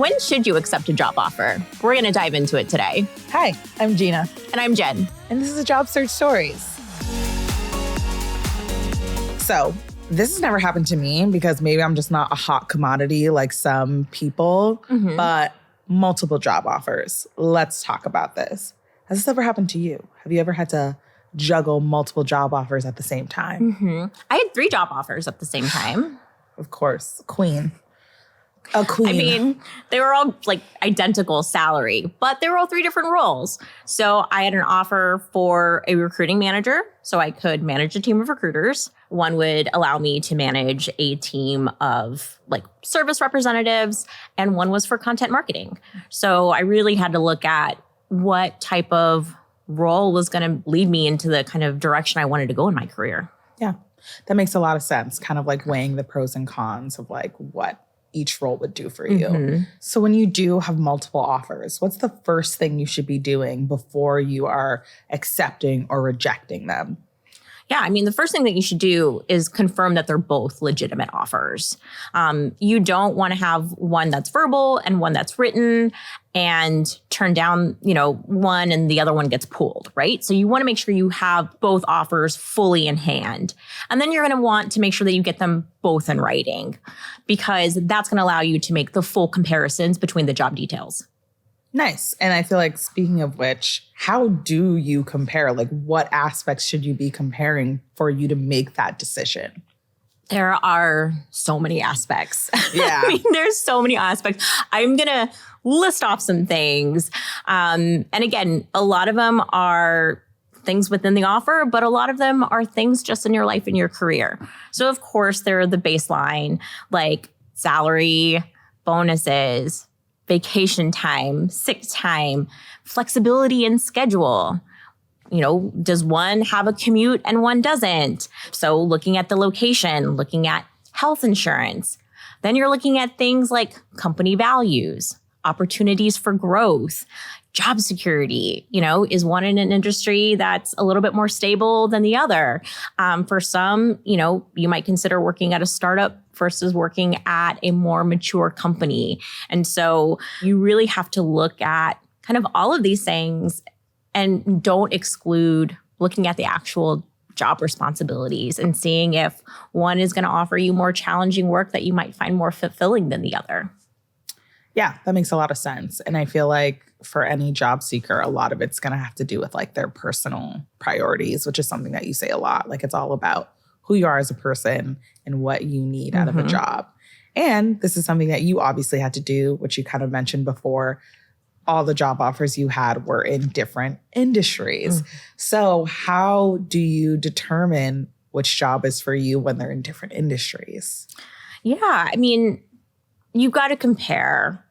When should you accept a job offer? We're going to dive into it today. Hi, I'm Gina. And I'm Jen. And this is Job Search Stories. So this has never happened to me because maybe I'm just not a hot commodity like some people, but multiple job offers. Let's talk about this. Has this ever happened to you? Have you ever had to juggle multiple job offers at the same time? I had 3 job offers at the same time. Of course, queen. A queen. I mean, they were all like identical salary, but they were all 3 different roles. So I had an offer for a recruiting manager, so I could manage a team of recruiters. One would allow me to manage a team of like service representatives, and one was for content marketing. So I really had to look at what type of role was going to lead me into the kind of direction I wanted to go in my career. Yeah, that makes a lot of sense. Kind of like weighing the pros and cons of like what each role would do for you. So when you do have multiple offers, what's the first thing you should be doing before you are accepting or rejecting them? Yeah, I mean, the first thing that you should do is confirm that they're both legitimate offers. You don't want to have one that's verbal and one that's written and turn down, one and the other one gets pulled, right? So you want to make sure you have both offers fully in hand. And then you're going to want to make sure that you get them both in writing because that's going to allow you to make the full comparisons between the job details. Nice. And I feel like, speaking of which, how do you compare? Like, what aspects should you be comparing for you to make that decision? There are so many aspects. Yeah. I mean, there's so many aspects. I'm going to list off some things. And again, a lot of them are things within the offer, but a lot of them are things just in your life and your career. So, of course, there are the baseline, like salary, bonuses, vacation time, sick time, flexibility in schedule. Does one have a commute and one doesn't? So looking at the location, looking at health insurance. Then you're looking at things like company values, opportunities for growth, job security. Is one in an industry that's a little bit more stable than the other? For some, you might consider working at a startup versus working at a more mature company. And so you really have to look at kind of all of these things and don't exclude looking at the actual job responsibilities and seeing if one is going to offer you more challenging work that you might find more fulfilling than the other. Yeah, that makes a lot of sense. And I feel like for any job seeker, a lot of it's going to have to do with like their personal priorities, which is something that you say a lot. Like it's all about who you are as a person and what you need out of a job. And this is something that you obviously had to do, which you kind of mentioned before. All the job offers you had were in different industries. So how do you determine which job is for you when they're in different industries? Yeah, I mean, you've got to compare.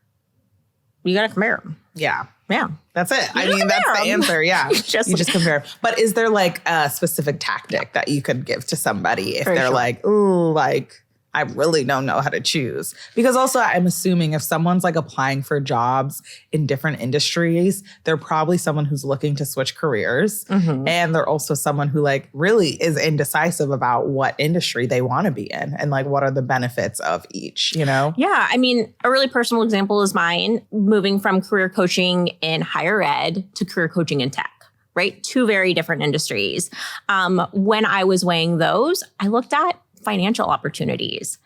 You got to compare them. Yeah. Yeah. That's it. I mean, that's the answer. Yeah. You just compare. But is there like a specific tactic that you could give to somebody if they're like, ooh, like, I really don't know how to choose? Because also I'm assuming if someone's like applying for jobs in different industries, they're probably someone who's looking to switch careers. And they're also someone who like really is indecisive about what industry they want to be in and like what are the benefits of each, Yeah. I mean, a really personal example is mine moving from career coaching in higher ed to career coaching in tech. Right? 2 very different industries. When I was weighing those, I looked at financial opportunities.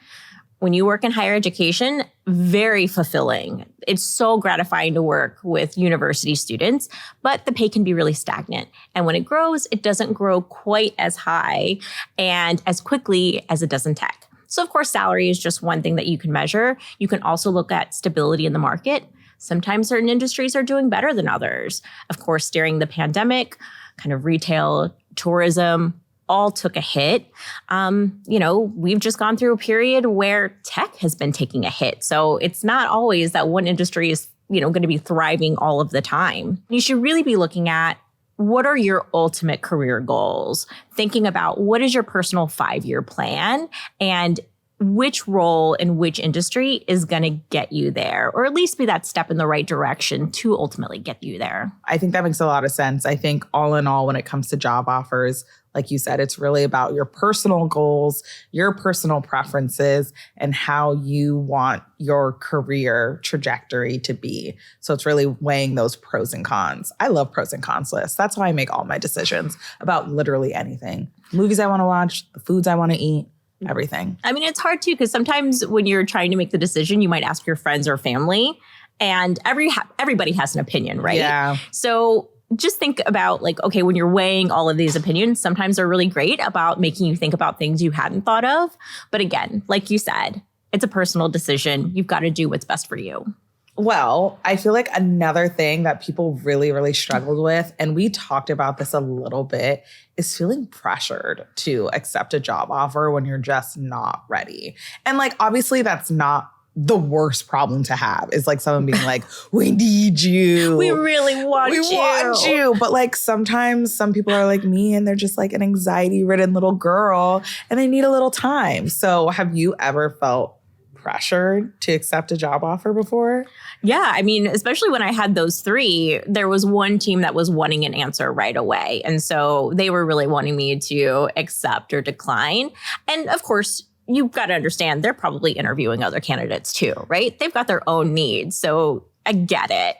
When you work in higher education, very fulfilling. It's so gratifying to work with university students, but the pay can be really stagnant. And when it grows, it doesn't grow quite as high and as quickly as it does in tech. So of course, salary is just one thing that you can measure. You can also look at stability in the market. Sometimes certain industries are doing better than others. Of course, during the pandemic, kind of retail, tourism, all took a hit. We've just gone through a period where tech has been taking a hit. So it's not always that one industry is, going to be thriving all of the time. You should really be looking at what are your ultimate career goals? Thinking about what is your personal 5-year plan and which role in which industry is going to get you there, or at least be that step in the right direction to ultimately get you there. I think that makes a lot of sense. I think all in all, when it comes to job offers, Like you said, it's really about your personal goals, your personal preferences, and how you want your career trajectory to be. So it's really weighing those pros and cons. I love pros and cons lists. That's how I make all my decisions about literally anything. Movies I want to watch, the foods I want to eat, everything. I mean, it's hard too, because sometimes when you're trying to make the decision, you might ask your friends or family, and everybody has an opinion, right? Yeah. So just think about like, okay, when you're weighing all of these opinions, sometimes they're really great about making you think about things you hadn't thought of. But again, like you said, it's a personal decision. You've got to do what's best for you. Well, I feel like another thing that people really, really struggled with, and we talked about this a little bit, is feeling pressured to accept a job offer when you're just not ready. And like, obviously that's not the worst problem to have, is like someone being like, we need you. We really want you. We want you. But like sometimes some people are like me and they're just like an anxiety-ridden little girl and they need a little time. So have you ever felt pressured to accept a job offer before? Yeah. I mean, especially when I had those three, there was one team that was wanting an answer right away. And so they were really wanting me to accept or decline. And of course, you've got to understand they're probably interviewing other candidates too, right? They've got their own needs. So I get it.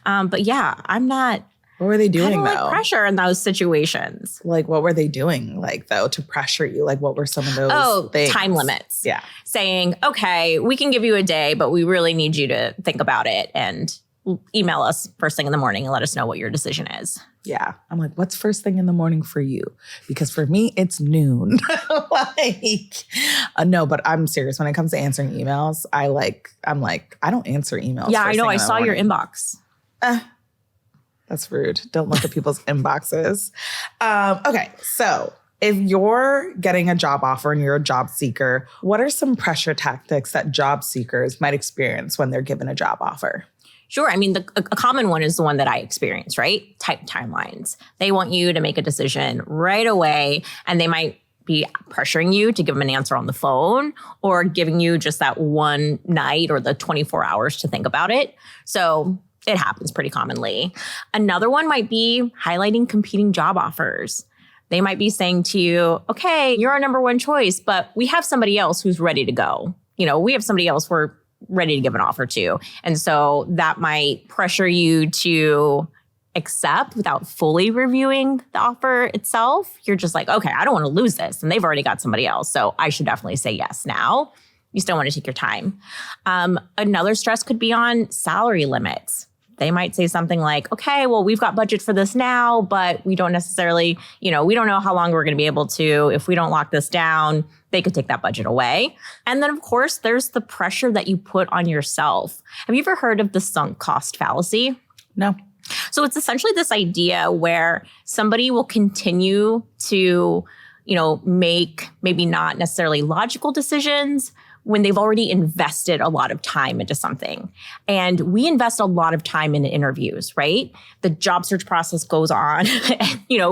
But yeah, I'm not. What were they doing though? Like pressure in those situations. Like what were they doing like though to pressure you? Like what were some of those things? Time limits. Yeah. Saying, okay, we can give you a day, but we really need you to think about it and email us first thing in the morning and let us know what your decision is. Yeah. I'm like, what's first thing in the morning for you? Because for me, it's noon. No, but I'm serious. When it comes to answering emails, I'm like, I don't answer emails. Yeah, I know. I saw your inbox. That's rude. Don't look at people's inboxes. Okay. So if you're getting a job offer and you're a job seeker, what are some pressure tactics that job seekers might experience when they're given a job offer? Sure. I mean, a common one is the one that I experience, right? Tight timelines. They want you to make a decision right away, and they might be pressuring you to give them an answer on the phone or giving you just that one night or the 24 hours to think about it. So it happens pretty commonly. Another one might be highlighting competing job offers. They might be saying to you, okay, you're our number one choice, but we have somebody else who's ready to go. We have somebody else we're ready to give an offer to. And so that might pressure you to accept without fully reviewing the offer itself. You're just like, okay, I don't want to lose this. And they've already got somebody else. So I should definitely say yes now. You still want to take your time. Another stress could be on salary limits. They might say something like, okay, well, we've got budget for this now, but we don't necessarily, we don't know how long we're going to be able to. If we don't lock this down, they could take that budget away. And then, of course, there's the pressure that you put on yourself. Have you ever heard of the sunk cost fallacy? No. So it's essentially this idea where somebody will continue to, make maybe not necessarily logical decisions when they've already invested a lot of time into something. And we invest a lot of time in interviews, right? The job search process goes on,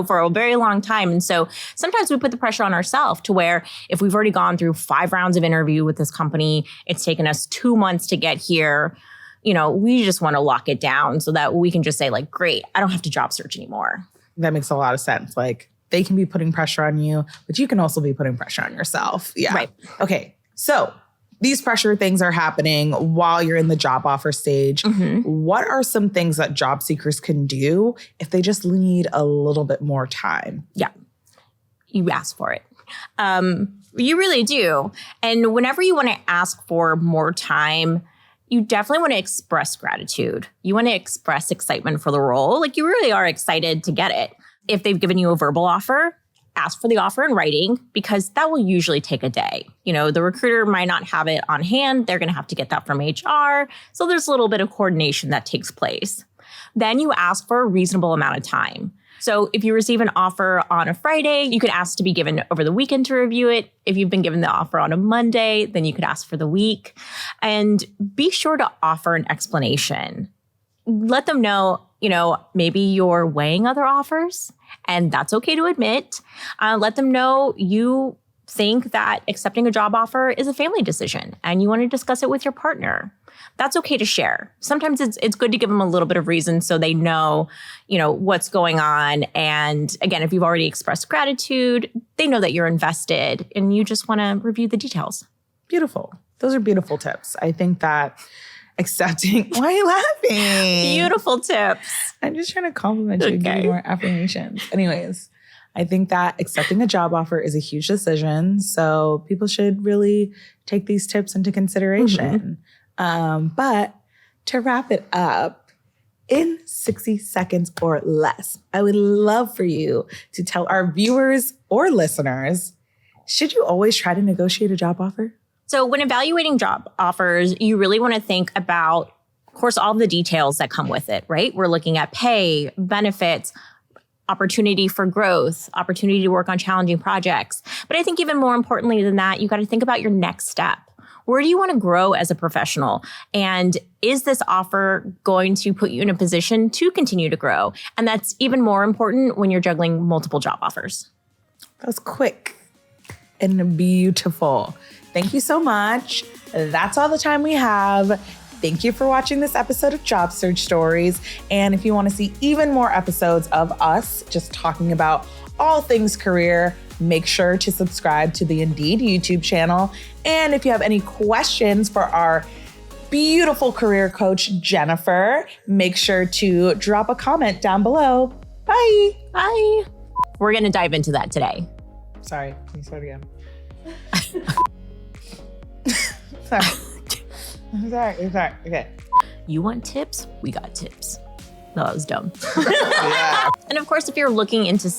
for a very long time. And so sometimes we put the pressure on ourselves to where if we've already gone through 5 rounds of interview with this company, it's taken us 2 months to get here, we just want to lock it down so that we can just say like, great, I don't have to job search anymore. That makes a lot of sense. Like they can be putting pressure on you, but you can also be putting pressure on yourself. Yeah. Right. Okay. So these pressure things are happening while you're in the job offer stage. Mm-hmm. What are some things that job seekers can do if they just need a little bit more time? Yeah. You ask for it. You really do. And whenever you want to ask for more time, you definitely want to express gratitude. You want to express excitement for the role. Like you really are excited to get it. If they've given you a verbal offer, ask for the offer in writing because that will usually take a day. The recruiter might not have it on hand. They're going to have to get that from HR. So there's a little bit of coordination that takes place. Then you ask for a reasonable amount of time. So if you receive an offer on a Friday, you could ask to be given over the weekend to review it. If you've been given the offer on a Monday, then you could ask for the week. And be sure to offer an explanation. Let them know, maybe you're weighing other offers, and that's okay to admit. Let them know you think that accepting a job offer is a family decision and you want to discuss it with your partner. that's okay to share. Sometimes it's good to give them a little bit of reason so they know, what's going on. And again, if you've already expressed gratitude, they know that you're invested and you just want to review the details. Beautiful. Those are beautiful tips. I think that accepting, why are you laughing? Beautiful tips. I'm just trying to compliment you and give you more affirmations. Anyways, I think that accepting a job offer is a huge decision. So people should really take these tips into consideration. But to wrap it up, in 60 seconds or less, I would love for you to tell our viewers or listeners, should you always try to negotiate a job offer? So when evaluating job offers, you really want to think about, of course, all the details that come with it, right? We're looking at pay, benefits, opportunity for growth, opportunity to work on challenging projects. But I think even more importantly than that, you got to think about your next step. Where do you want to grow as a professional? And is this offer going to put you in a position to continue to grow? And that's even more important when you're juggling multiple job offers. That was quick and beautiful. Thank you so much. That's all the time we have. Thank you for watching this episode of Job Search Stories. And if you want to see even more episodes of us just talking about all things career, make sure to subscribe to the Indeed YouTube channel. And if you have any questions for our beautiful career coach, Jennifer, make sure to drop a comment down below. Bye. Bye. We're going to dive into that today. Sorry, can you start again? Sorry. I'm sorry. Okay. You want tips? We got tips. No, that was dumb. Yeah. And of course, if you're looking into...